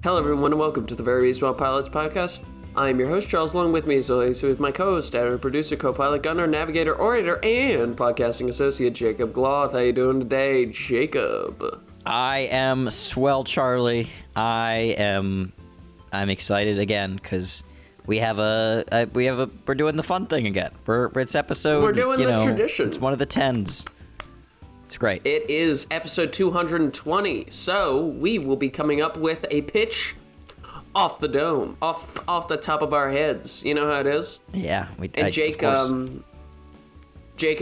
Hello, everyone, and welcome to the VeryReasonablePilots podcast. I'm your host, Charles. Along with me, as always, with my co-host, editor, producer, co-pilot, gunner, navigator, orator, and podcasting associate, Jacob Gloth. How you doing today, Jacob? I am swell, Charlie. I'm excited again because we're doing the fun thing again. It's episode. We're doing the tradition. It's one of the 10s. It's great. It is episode 220, so we will be coming up with a pitch off the dome, off the top of our heads. You know how it is? Yeah. Jake and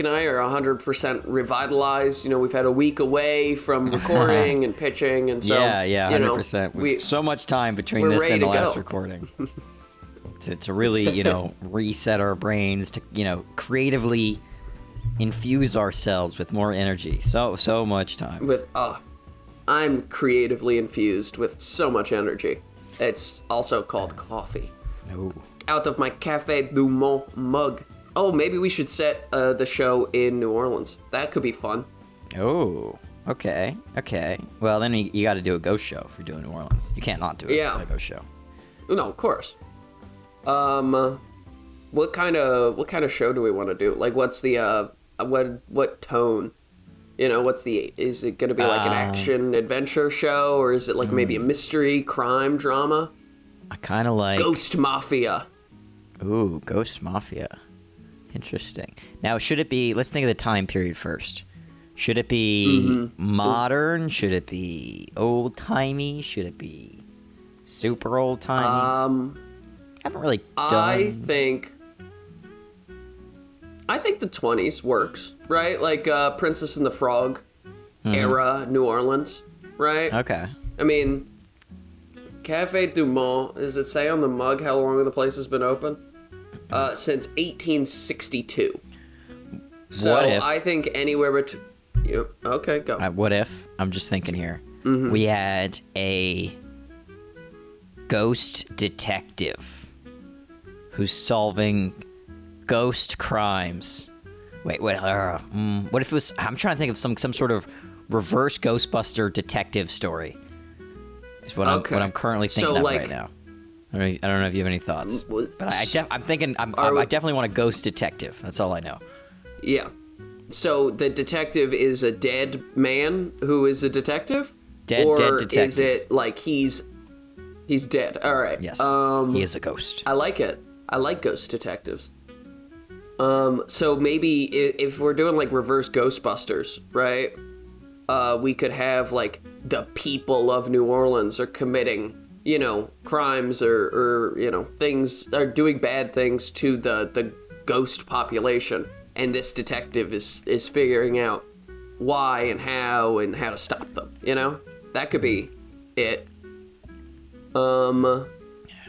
I are 100% revitalized. You know, we've had a week away from recording and pitching, and so yeah, 100%. We've so much time between this and the last recording to really, reset our brains, to creatively infuse ourselves with more energy. So much time. I'm creatively infused with so much energy. It's also called coffee. Oh. Out of my Café du Monde mug. Oh, maybe we should set the show in New Orleans. That could be fun. Oh, okay. Well, then you got to do a ghost show if you're doing New Orleans. You can't not do a ghost show. No, of course. What kind of show do we want to do? Like, what's the what tone? Is it going to be like an action adventure show, or is it like maybe a mystery crime drama? I kind of like Ghost Mafia. Ooh, Ghost Mafia. Interesting. Now, should it be, let's think of the time period first. Should it be modern? Should it be old-timey? Should it be super old-timey? I haven't really done... I think the 20s works, right? Like Princess and the Frog era New Orleans, right? Okay. I mean, Café du Monde, does it say on the mug how long the place has been open? Since 1862. So what if, I think anywhere between... Okay, go. What if, I'm just thinking here, we had a ghost detective who's solving ghost crimes. What if it was... I'm trying to think of some sort of reverse Ghostbuster detective story. Is what I'm currently thinking of right now. I don't know if you have any thoughts, but I'm thinking I definitely want a ghost detective. That's all I know. Yeah. So the detective is a dead man who is a detective? Dead detective. Or is it like he's dead? All right. Yes. He is a ghost. I like it. I like ghost detectives. So maybe if we're doing like reverse Ghostbusters, right? We could have like the people of New Orleans are committing, crimes or things, are doing bad things to the ghost population, and this detective is figuring out why and how to stop them. That could be it.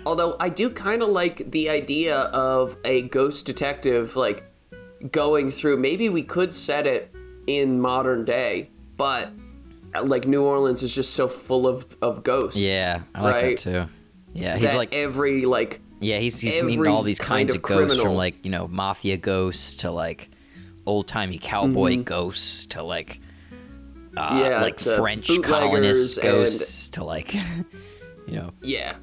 Although I do kind of like the idea of a ghost detective, like, going through... Maybe we could set it in modern day, but, like, New Orleans is just so full of ghosts. Yeah, I like that, too. Yeah, he's like... every, like... Yeah, he's meeting all these kinds of ghosts, from, like, mafia ghosts to, like, old-timey cowboy ghosts to, like... like, French colonist ghosts to, like, Yeah.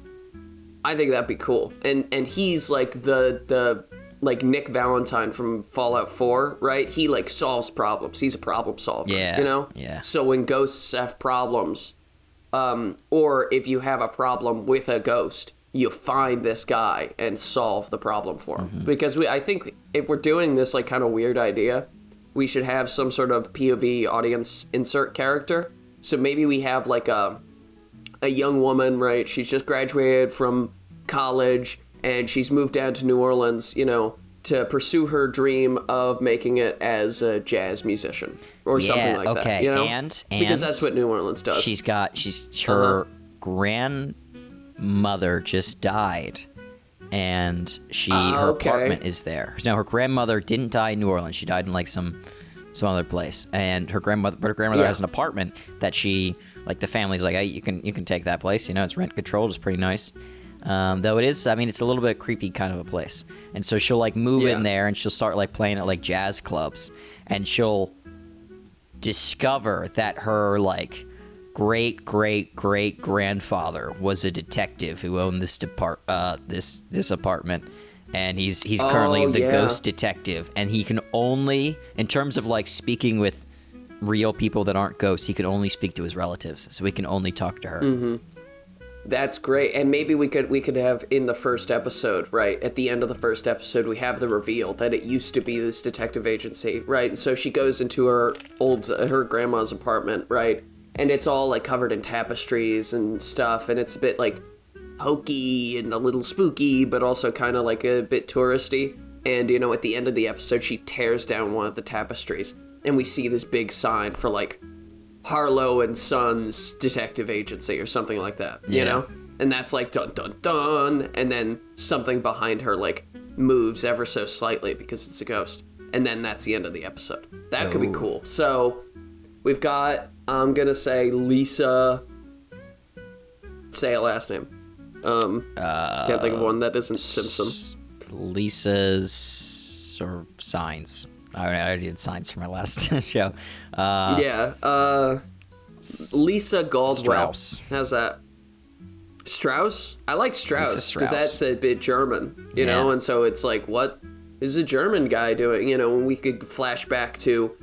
I think that'd be cool. And he's like the like Nick Valentine from Fallout 4, right? He like solves problems. He's a problem solver. Yeah. Yeah. So when ghosts have problems, or if you have a problem with a ghost, you find this guy and solve the problem for him. Because I think if we're doing this like kind of weird idea, we should have some sort of POV audience insert character. So maybe we have like a young woman, right? She's just graduated from college, and she's moved down to New Orleans, to pursue her dream of making it as a jazz musician or something like that. And because that's what New Orleans does. Her grandmother just died, and her apartment is there. Now, her grandmother didn't die in New Orleans. She died in like some other place, and her grandmother has an apartment that she, like, the family's like, hey, you can take that place. It's rent controlled. It's pretty nice. Though it is, it's a little bit creepy kind of a place. And so she'll like move in there, and she'll start like playing at like jazz clubs, and she'll discover that her like great great great grandfather was a detective who owned this apartment, and he's currently the ghost detective, and he can only, in terms of like speaking with real people that aren't ghosts, he can only speak to his relatives, so he can only talk to her. Mm-hmm. That's great. And maybe we could have in the first episode, right? At the end of the first episode, we have the reveal that it used to be this detective agency, right? And so she goes into her grandma's apartment, right? And it's all like covered in tapestries and stuff, and it's a bit like hokey and a little spooky, but also kind of like a bit touristy. And, you know, at the end of the episode, she tears down one of the tapestries, and we see this big sign for like Harlow and Sons Detective Agency or something like that, you know? And that's like dun dun dun, and then something behind her like moves ever so slightly because it's a ghost. And then that's the end of the episode. That could be cool. So we've got, I'm gonna say Lisa, say a last name. Can't think of one that isn't Simpson. Lisa's or Signs. I already did Signs for my last show. Lisa Galdwell. Strauss. How's that? Strauss? I like Strauss because that's a bit German, you know? And so it's like, what is a German guy doing? You know, when we could flash back to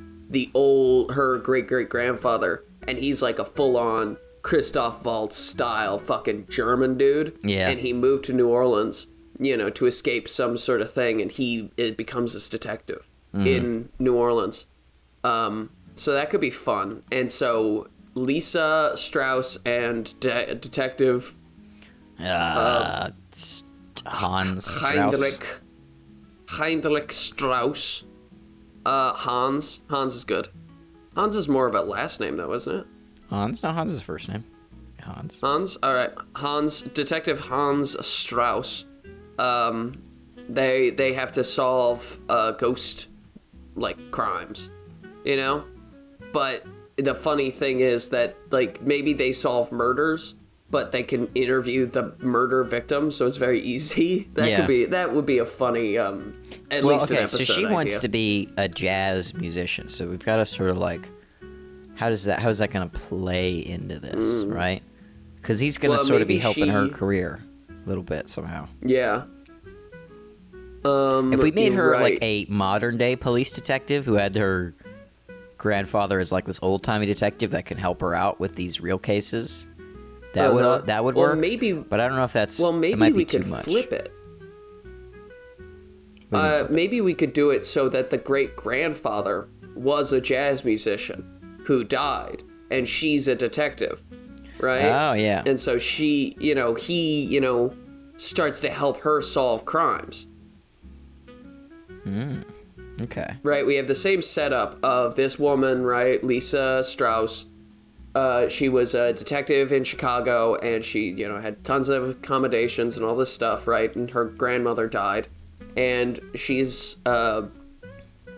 her great-great-grandfather, and he's like a full-on Christoph Waltz style fucking German dude. Yeah. And he moved to New Orleans, you know, to escape some sort of thing, and it becomes this detective in New Orleans. So that could be fun. And so Lisa Strauss and Detective Hans Strauss. Heinrich Strauss. Hans is good. Hans is more of a last name though, isn't it? Hans is first name. Hans. All right. Detective Hans Strauss. They have to solve ghost like crimes, you know? But the funny thing is that like maybe they solve murders, but they can interview the murder victim, so it's very easy. That would be a funny an episode so she idea. wants to be a jazz musician, so we've got to sort of like how is that going to play into this, right? Because he's going to sort of be helping her career a little bit somehow. Yeah. If we made her like a modern day police detective who had her grandfather as like this old timey detective that can help her out with these real cases, that would work. Maybe, but I don't know if that's maybe we could flip it. Maybe we could do it so that the great grandfather was a jazz musician who died, and she's a detective, right? Oh yeah. And so he starts to help her solve crimes. Okay. Right, we have the same setup of this woman, right, Lisa Strauss. She was a detective in Chicago, and she, had tons of accommodations and all this stuff, right? And her grandmother died, and she's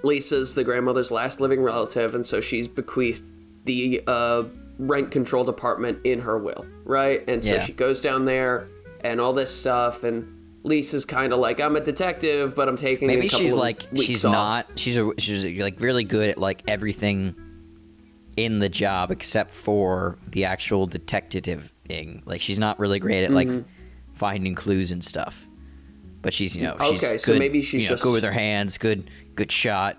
Lisa's the grandmother's last living relative, and so she's bequeathed the rent-controlled apartment in her will, right? And so she goes down there and all this stuff, and Lisa's kind of like, I'm a detective, but I'm taking a couple of weeks off. She's like really good at like everything in the job except for the actual detectiving. Like she's not really great at like finding clues and stuff. But she's she's good, so maybe she's just good with her hands, good shot.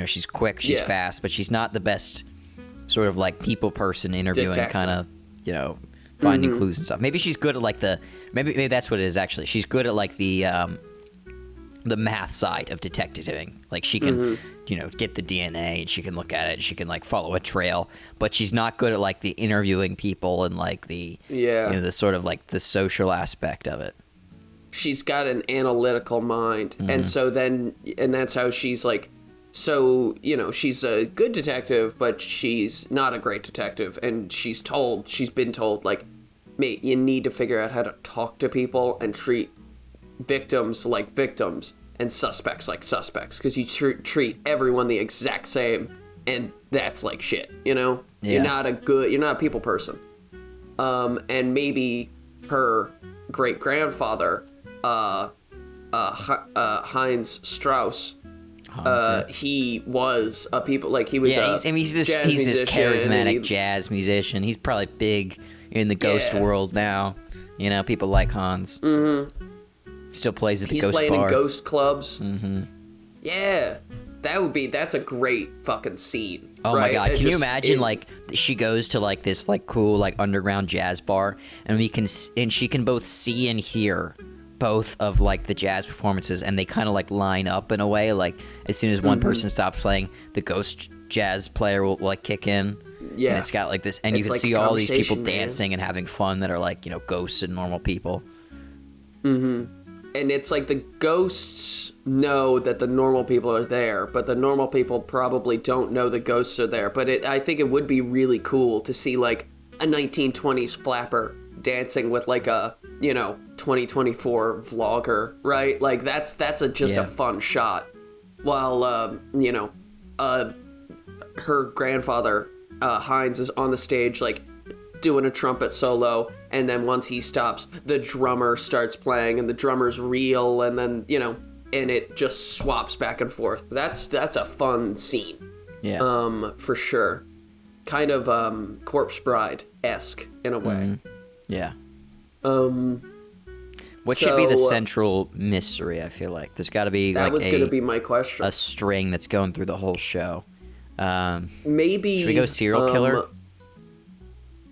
She's quick, she's fast, but she's not the best sort of like people person interviewing kind of finding clues and stuff. Maybe she's good at like maybe that's what it is actually. She's good at like the math side of detectiving. Like she can get the DNA and she can look at it. She can like follow a trail, but she's not good at like the interviewing people and like the the sort of like the social aspect of it. She's got an analytical mind, and so that's how she's like. So, she's a good detective, but she's not a great detective, and she's been told, like, mate, you need to figure out how to talk to people and treat victims like victims and suspects like suspects, because you treat everyone the exact same, and that's like shit, Yeah. You're not a people person. And maybe her great-grandfather, Hans Strauss, Hans, he was a people like he was he's this charismatic jazz musician. He's probably big in the ghost world now. You know, people like Hans. Mm-hmm. Still plays at the ghost bar. He's playing in ghost clubs. Mm-hmm. Yeah, that's a great fucking scene. Oh my god! Can you imagine like she goes to like this like cool like underground jazz bar, and she can both see and hear both of like the jazz performances, and they kind of like line up in a way. Like as soon as one person stops playing, the ghost jazz player will like kick in. Yeah, and it's got like this, and you can see all these people dancing and having fun that are like, you know, ghosts and normal people. Mm-hmm. And it's like the ghosts know that the normal people are there, but the normal people probably don't know the ghosts are there. But I think it would be really cool to see like a 1920s flapper dancing with like a, you know, 2024 vlogger, right? Like that's just a fun shot. While you know, her grandfather Hans is on the stage like doing a trumpet solo, and then once he stops, the drummer starts playing, and the drummer's real, and then, you know, and it just swaps back and forth. That's a fun scene. Yeah. For sure. Kind of Corpse Bride-esque in a way. Mm-hmm. Yeah. What should be the central mystery, I feel like? There's got to be that was going to be my question. A string that's going through the whole show. Maybe should we go serial killer?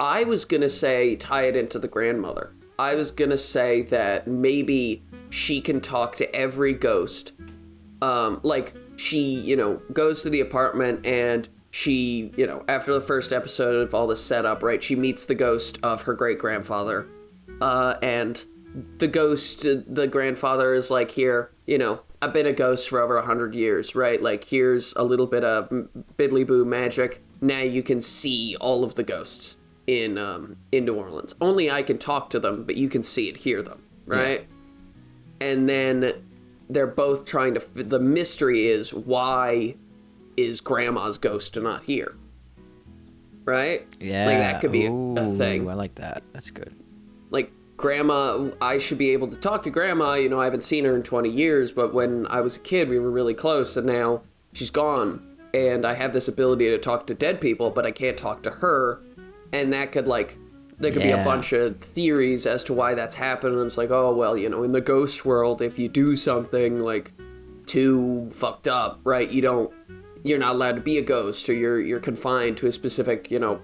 I was going to say tie it into the grandmother. I was going to say that maybe she can talk to every ghost. Like, she, you know, goes to the apartment and she, you know, after the first episode of all this setup, right, she meets the ghost of her great-grandfather. And the ghost, the grandfather is like, here, you know, I've been a ghost for over 100 years, right? Like, here's a little bit of biddly-boo magic. Now you can see all of the ghosts in New Orleans. Only I can talk to them, but you can see and hear them, right? Yeah. And then they're both trying to... The mystery is, why is Grandma's ghost not here? Right? Yeah. Like, that could be a thing. I like that. That's good. Like, Grandma... I should be able to talk to Grandma. You know, I haven't seen her in 20 years, but when I was a kid, we were really close, and now she's gone. And I have this ability to talk to dead people, but I can't talk to her. And that could, like, there could be a bunch of theories as to why that's happened. And it's like, oh, well, you know, in the ghost world, if you do something, like, too fucked up, right, you're not allowed to be a ghost, or you're confined to a specific, you know,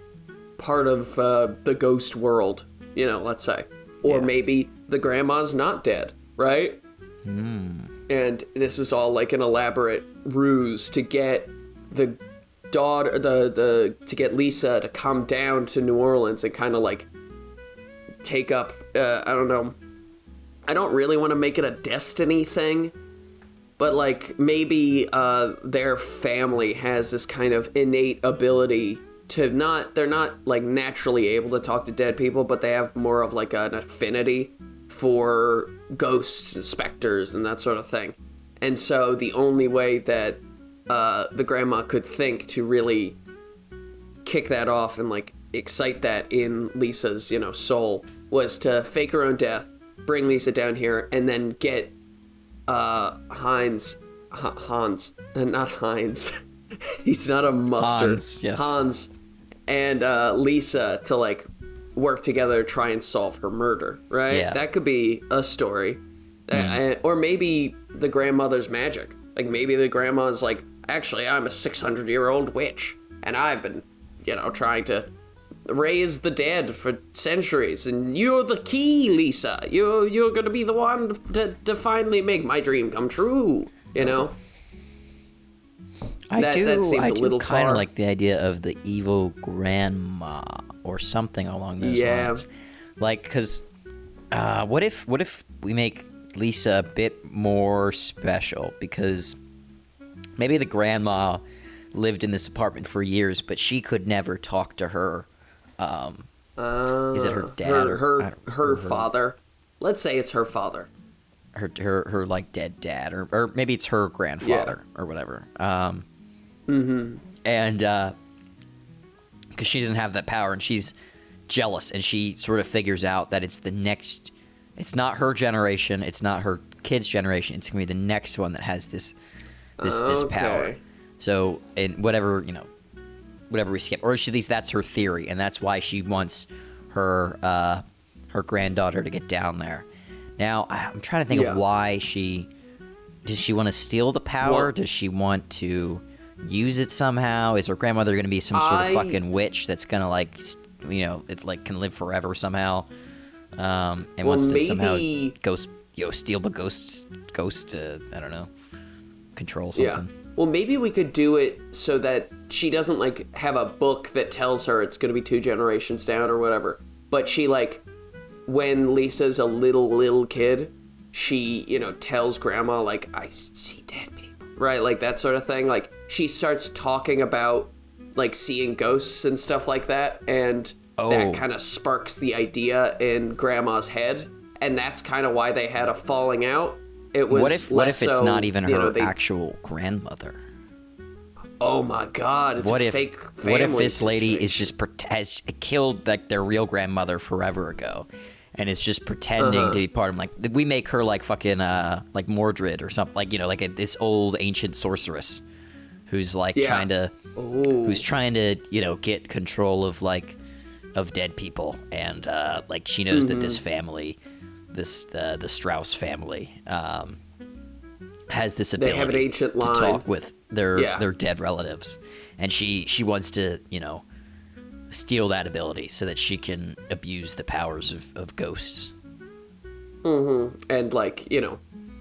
part of the ghost world, you know, let's say. Or maybe the grandma's not dead, right? And this is all, like, an elaborate ruse to get the daughter, to get Lisa to come down to New Orleans and kind of like take up, I don't know, I don't really want to make it a destiny thing, but like maybe their family has this kind of innate ability to they're not like naturally able to talk to dead people, but they have more of like an affinity for ghosts and specters and that sort of thing. And so the only way that the grandma could think to really kick that off and like excite that in Lisa's, you know, soul was to fake her own death, bring Lisa down here, and then get Hans, not Heinz. He's not a mustard. Hans, yes. Hans and Lisa to like work together to try and solve her murder, right? Yeah. That could be a story. Or maybe the grandmother's magic. Like maybe the grandma's like, actually, I'm a 600-year-old witch, and I've been, you know, trying to raise the dead for centuries, and you're the key, Lisa. You're gonna be the one to finally make my dream come true, you know? That seems a little far. I kind of like the idea of the evil grandma or something along those lines. Like, because what if we make Lisa a bit more special? Because maybe the grandma lived in this apartment for years, but she could never talk to her. Is it her dad her father? Let's say it's her father. Her like dead dad, or maybe it's her grandfather or whatever. And because she doesn't have that power, and she's jealous, and she sort of figures out that it's not her generation, it's not her kids' generation, it's gonna be the next one that has this power. So, in whatever we skip, or at least that's her theory, and that's why she wants her granddaughter to get down there. Now, I'm trying to think of why does she want to steal the power? Does she want to use it somehow? Is her grandmother going to be some sort of fucking witch that's going to it can live forever somehow? And wants to somehow steal the ghost to, I don't know, control something. Yeah. Well, maybe we could do it so that she doesn't have a book that tells her it's going to be 2 generations down or whatever. But she when Lisa's a little kid, she, tells grandma, I see dead people, right? That sort of thing. She starts talking about, seeing ghosts and stuff like that, and that kind of sparks the idea in grandma's head, and that's kind of why they had a falling out. It was what if it's not even her actual grandmother? Oh my God! It's a fake family. What if this lady situation. has killed their real grandmother forever ago, and it's just pretending to be part of we make her fucking Mordred or something, this old ancient sorceress who's trying to get control of dead people, and she knows that this family, the Strauss family, has this ability they have an ancient line to talk with their dead relatives, and she wants to steal that ability so that she can abuse the powers of ghosts. And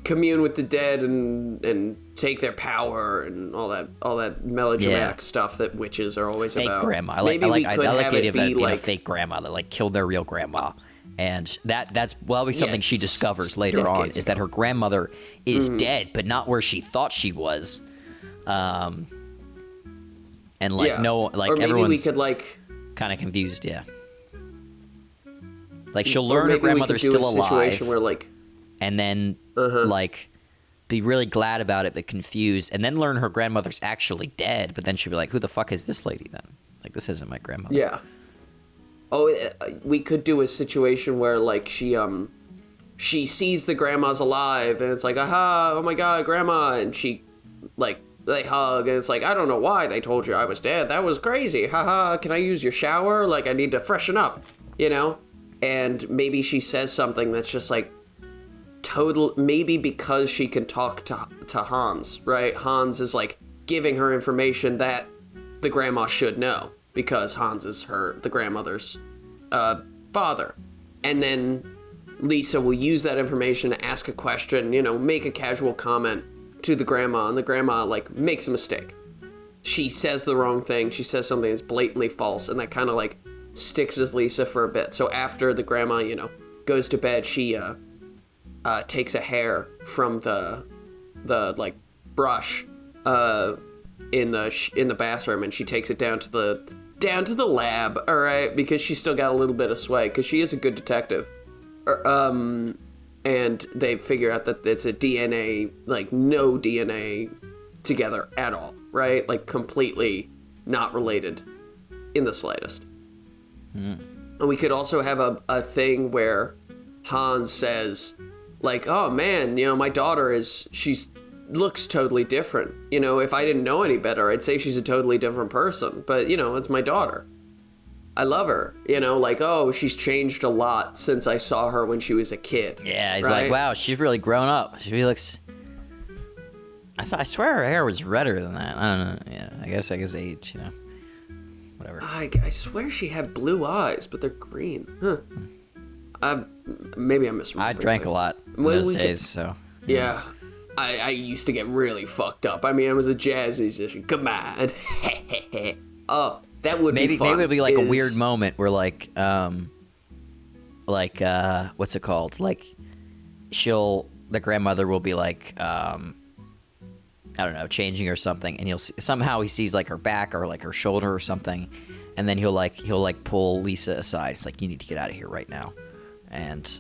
commune with the dead and take their power and all that melodramatic stuff that witches are always fake about. Grandma. I like the idea of being a fake grandma that killed their real grandma. And that's something she discovers later on, is that her grandmother is dead, but not where she thought she was. And no, or maybe everyone's we could kind of confused, she'll learn her grandmother's still alive, situation where and then be really glad about it but confused, and then learn her grandmother's actually dead, but then she'll be like, who the fuck is this lady then? This isn't my grandmother. Yeah. Oh, we could do a situation where she sees the grandma's alive, and it's aha, oh my God, grandma, and she they hug, and it's I don't know why they told you I was dead. That was crazy. Haha, can I use your shower? I need to freshen up, And maybe she says something that's just maybe because she can talk to Hans, right? Hans is giving her information that the grandma should know, because Hans is the grandmother's father. And then Lisa will use that information to ask a question, make a casual comment to the grandma, and the grandma makes a mistake. She says the wrong thing. She says something that's blatantly false, and that kind of sticks with Lisa for a bit. So after the grandma, goes to bed, she takes a hair from the brush in the bathroom, and she takes it down to the lab, all right, because she's still got a little bit of sway, because she is a good detective. And they figure out that it's a DNA, no DNA together at all, right? Completely not related in the slightest. And we could also have a thing where Hans says, oh man, my daughter looks totally different. If I didn't know any better, I'd say she's a totally different person. But, it's my daughter. I love her. Oh, she's changed a lot since I saw her when she was a kid. Yeah, he's right? Wow, she's really grown up. She looks... I swear her hair was redder than that. I don't know. Yeah, I guess age, whatever. I swear she had blue eyes, but they're green. Huh. Maybe I misremembered. I drank a lot in those days, so... Yeah. I used to get really fucked up. I was a jazz musician. Come on. Oh, that would be fun. Maybe it would be a weird moment where what's it called? The grandmother will be I don't know, changing or something, and somehow he sees her back or her shoulder or something, and then he'll pull Lisa aside. It's you need to get out of here right now, and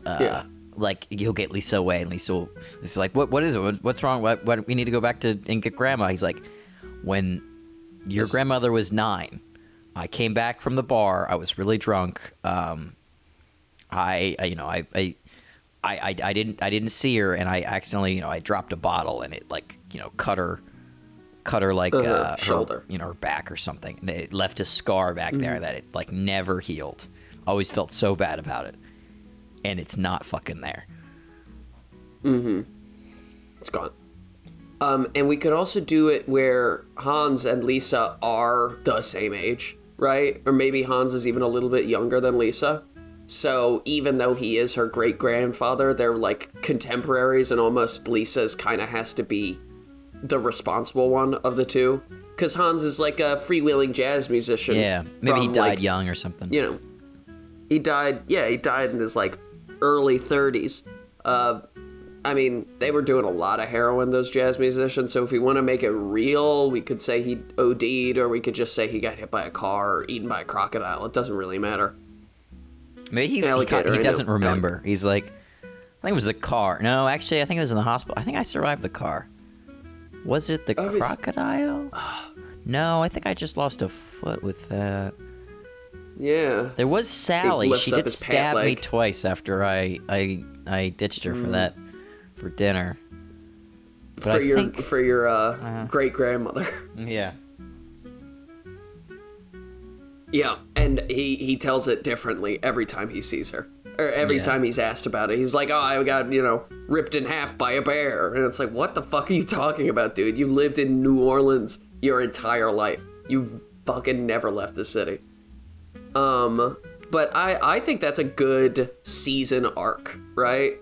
he'll get Lisa away, and Lisa's what is it? What's wrong? What we need to go back and get grandma. He's when your grandmother was 9, I came back from the bar. I was really drunk. I didn't see her, and I accidentally, I dropped a bottle, and it cut her cut her like shoulder, her back or something, and it left a scar back there that it like never healed. Always felt so bad about it, and it's not fucking there. It's gone. And we could also do it where Hans and Lisa are the same age, right? Or maybe Hans is even a little bit younger than Lisa. So even though he is her great-grandfather, they're like contemporaries, and almost Lisa's kind of has to be the responsible one of the two. Because Hans is like a freewheeling jazz musician. Yeah, maybe he died young or something. You know, he died in his like early 30s. I mean, they were doing a lot of heroin, those jazz musicians, so if we want to make it real, we could say he OD'd, or we could just say he got hit by a car or eaten by a crocodile. It doesn't really matter. Maybe he doesn't remember. He's like, I think it was the car. No, actually, I think it was in the hospital. I think I survived the car. Was it the crocodile? No, I think I just lost a foot with that. Yeah. There was Sally. She did stab me leg. twice after I ditched her for dinner. But for your great grandmother. Yeah. Yeah, and he tells it differently every time he sees her. Or every time he's asked about it. He's like, oh, I got, ripped in half by a bear. And it's like, what the fuck are you talking about, dude? You lived in New Orleans your entire life. You've fucking never left the city. But I think that's a good season arc, right?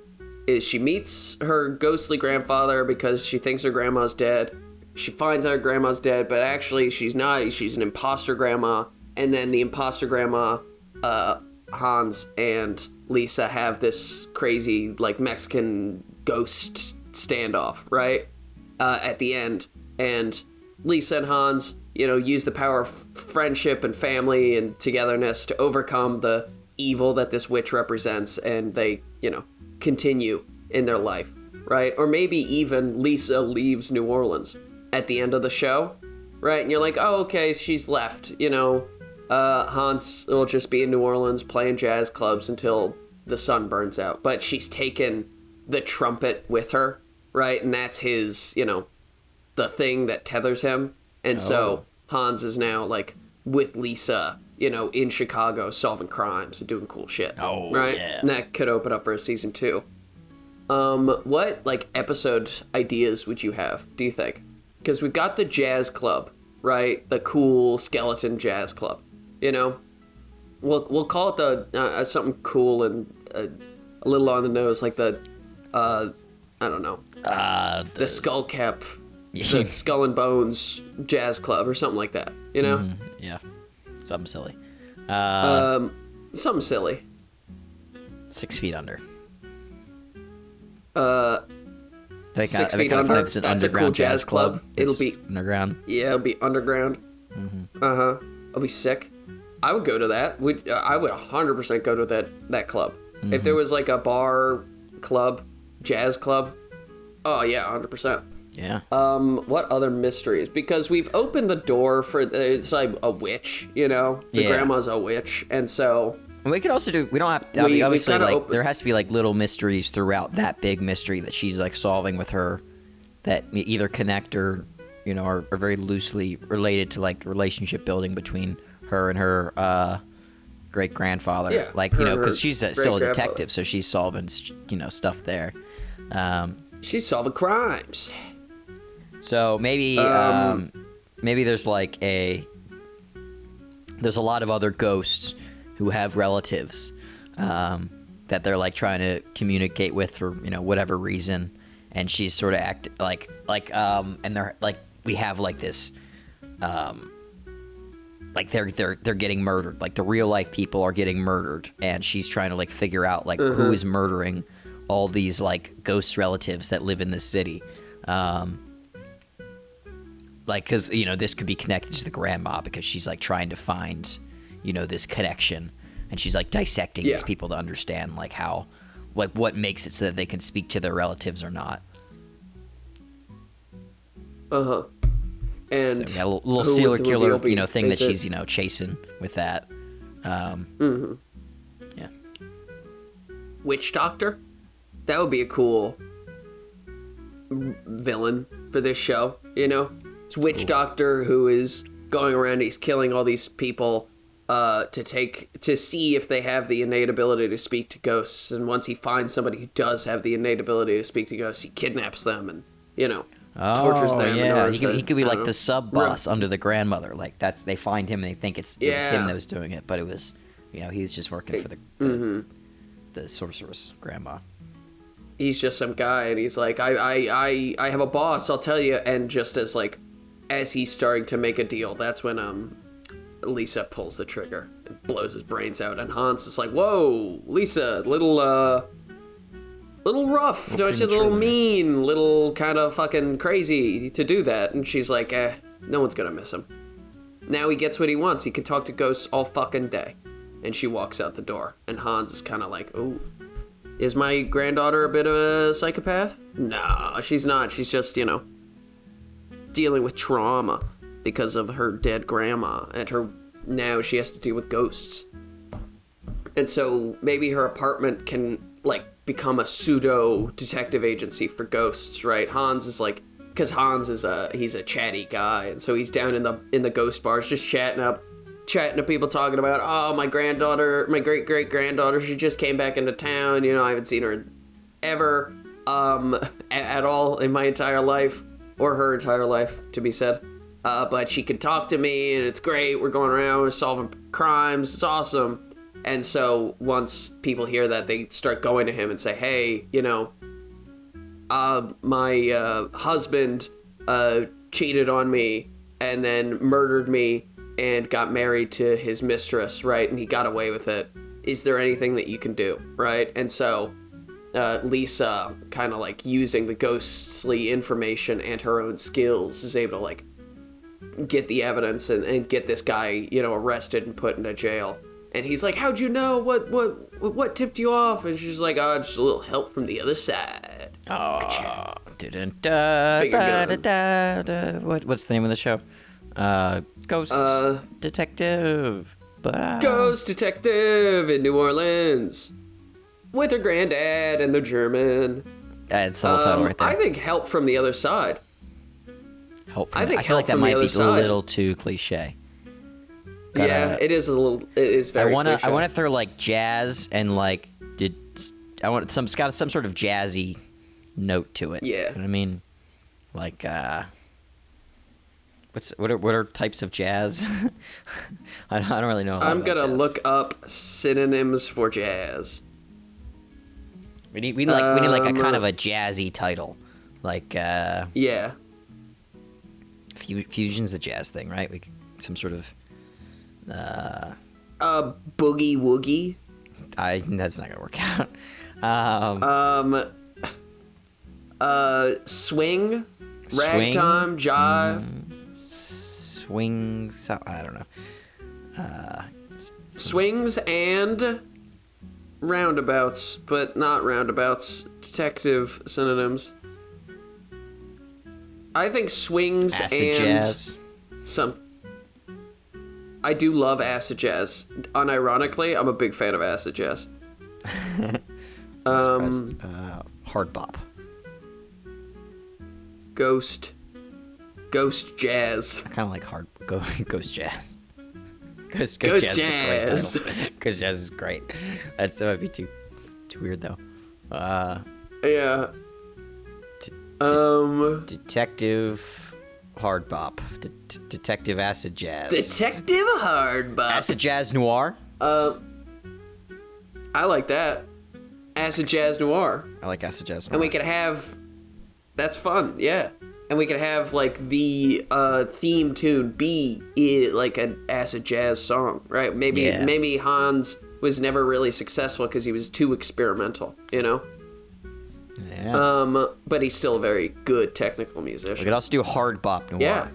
Is she meets her ghostly grandfather because she thinks her grandma's dead. She finds out her grandma's dead, but actually she's not. She's an imposter grandma. And then the imposter grandma, Hans and Lisa have this crazy, like, Mexican ghost standoff, right? At the end. And Lisa and Hans, use the power of friendship and family and togetherness to overcome the evil that this witch represents. And they, continue in their life, right? Or maybe even Lisa leaves New Orleans at the end of the show, right? And you're like, oh, okay, she's left, Hans will just be in New Orleans playing jazz clubs until the sun burns out. But she's taken the trumpet with her, right? And that's his, the thing that tethers him. And so Hans is now, like, with Lisa, in Chicago solving crimes and doing cool shit. Oh, right? yeah. And that could open up for a season 2. What, like, episode ideas would you have, do you think? Because we've got the jazz club, right? The cool skeleton jazz club. We'll call it the something cool and a little on the nose, like the I don't know, the skull cap, the Skull and Bones Jazz Club or something like that. Yeah, something silly. Something silly. 6 Feet Under. 6 Feet Under. That's a cool jazz club. It'll be underground. Yeah, it'll be underground. It'll be sick. I would go to that. I would 100% go to that club. If there was like a bar club, jazz club, oh yeah, 100%. Yeah. What other mysteries? Because we've opened the door for it's like a witch, the grandma's a witch, and so we could also do. We don't have. Obviously, like there has to be like little mysteries throughout that big mystery that she's like solving with her, that either connect or are very loosely related to like the relationship building between her and her great grandfather. Yeah, like because she's still a detective, so she's solving stuff there. She's solving crimes. So maybe maybe there's like there's a lot of other ghosts who have relatives that they're like trying to communicate with for whatever reason, and she's sort of and they're like we have like this like they're getting murdered, like the real life people are getting murdered, and she's trying to like figure out like who is murdering all these like ghost relatives that live in this city. Like, because, this could be connected to the grandma because she's, like, trying to find, this connection. And she's, like, dissecting these people to understand, like, how, like, what makes it so that they can speak to their relatives or not. And so, yeah, a little serial killer, thing that she's, chasing with that. Yeah. Witch Doctor? That would be a cool villain for this show, witch doctor who is going around. He's killing all these people to see if they have the innate ability to speak to ghosts. And once he finds somebody who does have the innate ability to speak to ghosts, he kidnaps them and tortures them. Yeah, he could be like the sub boss under the grandmother. Like they find him and they think it was him that was doing it, but it was he's just working for the sorceress grandma. He's just some guy, and he's like, I have a boss, I'll tell you. And just as he's starting to make a deal, that's when Lisa pulls the trigger and blows his brains out. And Hans is like, whoa, Lisa, little rough, don't you? Little mean, little kind of fucking crazy to do that. And she's like, no one's gonna miss him. Now he gets what he wants. He can talk to ghosts all fucking day. And she walks out the door. And Hans is kind of like, oh, is my granddaughter a bit of a psychopath? No, she's not. She's just, dealing with trauma because of her dead grandma. And now she has to deal with ghosts. And so maybe her apartment can, become a pseudo detective agency for ghosts, right? Hans is like, because Hans is he's a chatty guy, and so he's down in the ghost bars just chatting to people, talking about, oh, my granddaughter, my great granddaughter, she just came back into town. I haven't seen her ever at all in my entire life, or her entire life, to be said. But she can talk to me, and it's great. We're going around, we're solving crimes. It's awesome. And so once people hear that, they start going to him and say, hey, my husband cheated on me and then murdered me and got married to his mistress, right? And he got away with it. Is there anything that you can do, right? And so Lisa, kind of using the ghostly information and her own skills, is able to get the evidence and get this guy, arrested and put into jail. And he's like, how'd you know? What tipped you off? And she's like, oh, just a little help from the other side. Oh, what's the name of the show? Ghost Detective. Ghost Detective in New Orleans. With her granddad and the German. It's the whole title right there. I think help from the other side. I feel like that might be a little too cliche. It is a little. It is very. I want to throw jazz and I want some sort of jazzy note to it. Yeah. You know what I mean, what are types of jazz? I don't really know. I'm gonna look up synonyms for jazz. We need a kind of a jazzy title, Yeah. Fusion's the jazz thing, right? Some sort of. Boogie woogie. That's not gonna work out. Swing, ragtime, jive, swings. I don't know. Swings and roundabouts, but not roundabouts. Detective synonyms. I think swings acid and jazz. I do love acid jazz. Unironically, I'm a big fan of acid jazz. Hard bop. Ghost jazz. I kind of like ghost jazz. Ghost jazz. Ghost jazz is great. That might be too weird though. Yeah. Detective hard bop. Detective acid jazz. Detective hard bop. Acid jazz noir. I like that. Acid jazz noir. I like acid jazz noir. And we could have. That's fun, yeah. And we could have the theme tune be an acid jazz song, right? Maybe Hans was never really successful because he was too experimental, Yeah. But he's still a very good technical musician. We could also do hard bop noir. Yeah.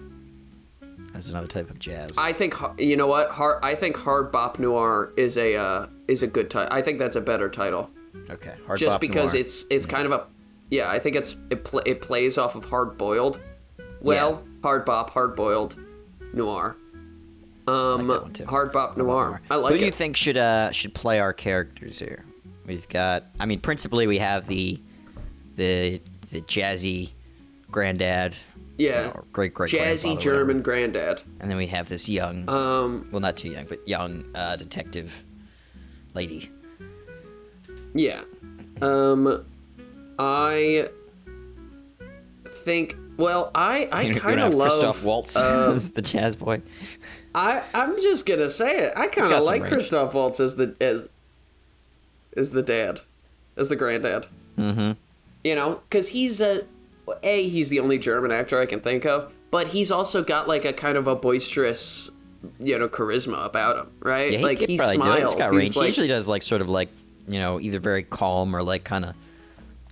As another type of jazz. I think you know what? I think hard bop noir is a good title. I think that's a better title. Okay. Hard just bop because noir. it's kind of a. Yeah, I think it plays off of hard boiled. Well, yeah. Hard bop, hard boiled, noir. Hard bop noir. I like it. Who do you think should play our characters here? We've got. I mean, principally we have the jazzy granddad. Yeah. Great jazzy German granddad. And then we have this young, well, not too young, but young detective lady. Yeah. I think. Well, I kind of love Christoph Waltz as the jazz boy. I'm just gonna say it. I kind of like Christoph Waltz as the dad, as the granddad. Mm-hmm. You know, because he's he's the only German actor I can think of, but he's also got like a kind of a boisterous, charisma about him, right? Yeah, he smiles. He's got range. Like, he usually does like sort of like either very calm or like kind of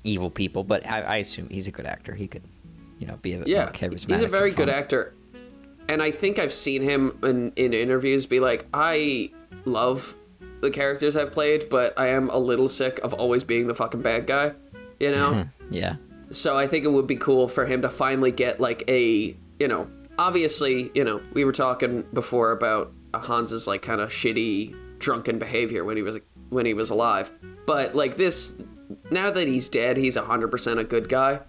evil people. But I assume he's a good actor. He could, be a more charismatic. He's a very good actor, and I think I've seen him in interviews be like, I love the characters I've played, but I am a little sick of always being the fucking bad guy, Yeah. So I think it would be cool for him to finally get like a, obviously, we were talking before about Hans's like kind of shitty drunken behavior when he was alive, but like this, now that he's dead, he's 100% a good guy.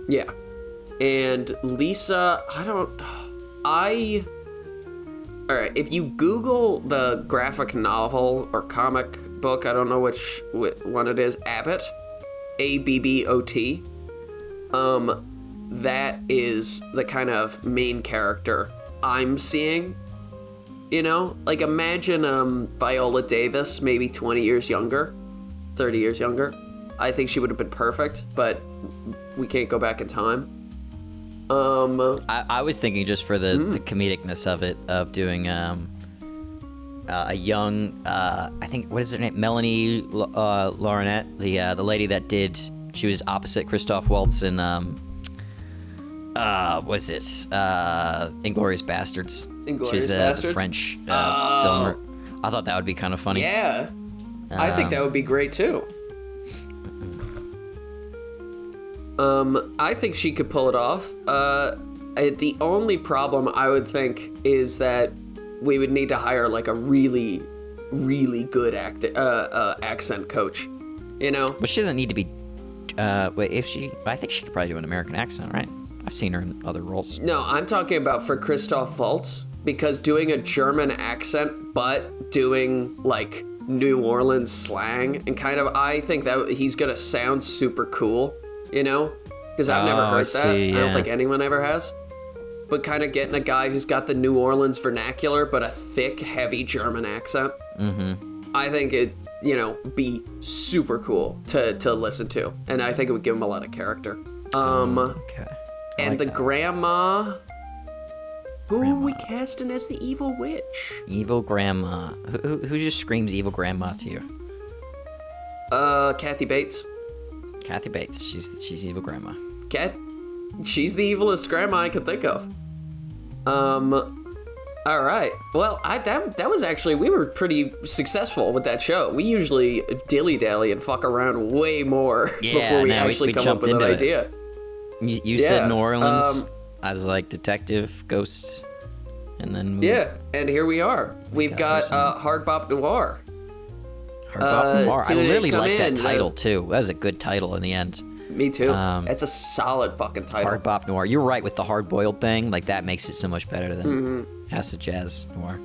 Yeah. And Lisa, alright, if you Google the graphic novel or comic book, I don't know which one it is, Abbott, Abbot, that is the kind of main character I'm seeing, like imagine Viola Davis, maybe 20 years younger, 30 years younger. I think she would have been perfect, but we can't go back in time. I was thinking just for the comedicness of it, of doing a young, I think, what is her name? Melanie Laurenette, the lady that she was opposite Christoph Waltz in, what is it? Inglourious Bastards. She's the French filmer. I thought that would be kind of funny. Yeah. I think that would be great too. I think she could pull it off. The only problem I would think is that we would need to hire like a really, really good accent coach. But she doesn't need to be. I think she could probably do an American accent, right? I've seen her in other roles. No, I'm talking about for Christoph Waltz, because doing a German accent but doing like New Orleans slang and kind of, I think that he's gonna sound super cool. Because I've never heard that. I don't think anyone ever has. But kind of getting a guy who's got the New Orleans vernacular, but a thick, heavy German accent. Mm-hmm. I think it, be super cool to listen to. And I think it would give him a lot of character. Okay. And the grandma, who are we casting as the evil witch? Evil grandma. Who just screams evil grandma to you? Kathy Bates. Kathy Bates. She's evil grandma. She's the evilest grandma I could think of. All right. Well, that was actually, we were pretty successful with that show. We usually dilly-dally and fuck around way more before we actually come up with an idea. You said New Orleans. I was like detective, ghosts, and then and here we are. We've got Hard Bop Noir. I really like that title too. That was a good title in the end. Me too. It's a solid fucking title. Hard Bop Noir. You're right with the hard boiled thing. Like that makes it so much better than acid jazz noir.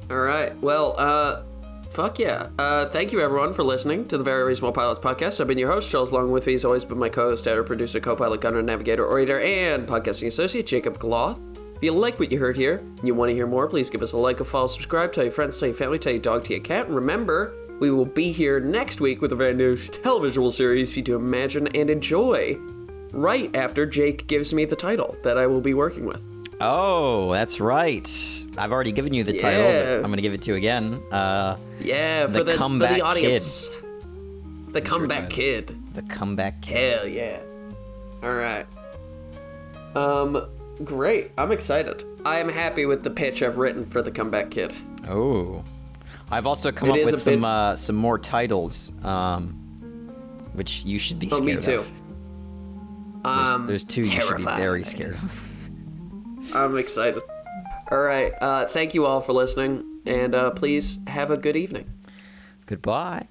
All right. Well, fuck yeah. Thank you everyone for listening to the Very Reasonable Pilots podcast. I've been your host, Charles. Along with me has always been my co-host, editor, producer, co-pilot, gunner, navigator, orator, and podcasting associate, Jacob Gloth. If you like what you heard here and you want to hear more, please give us a like, a follow, subscribe, tell your friends, tell your family, tell your dog, tell your cat, and remember, we will be here next week with a very new televisual series for you to imagine and enjoy right after Jake gives me the title that I will be working with. Oh, that's right. I've already given you the title, but I'm going to give it to you again. For the audience. Kid. The Comeback Kid. The Comeback Kid. Hell yeah. All right. Great. I'm excited. I am happy with the pitch I've written for the Comeback Kid. Oh. I've also come up with some more titles, which you should be scared of. Me too. There's two you should be very scared of. I'm excited. All right. Thank you all for listening, and please have a good evening. Goodbye.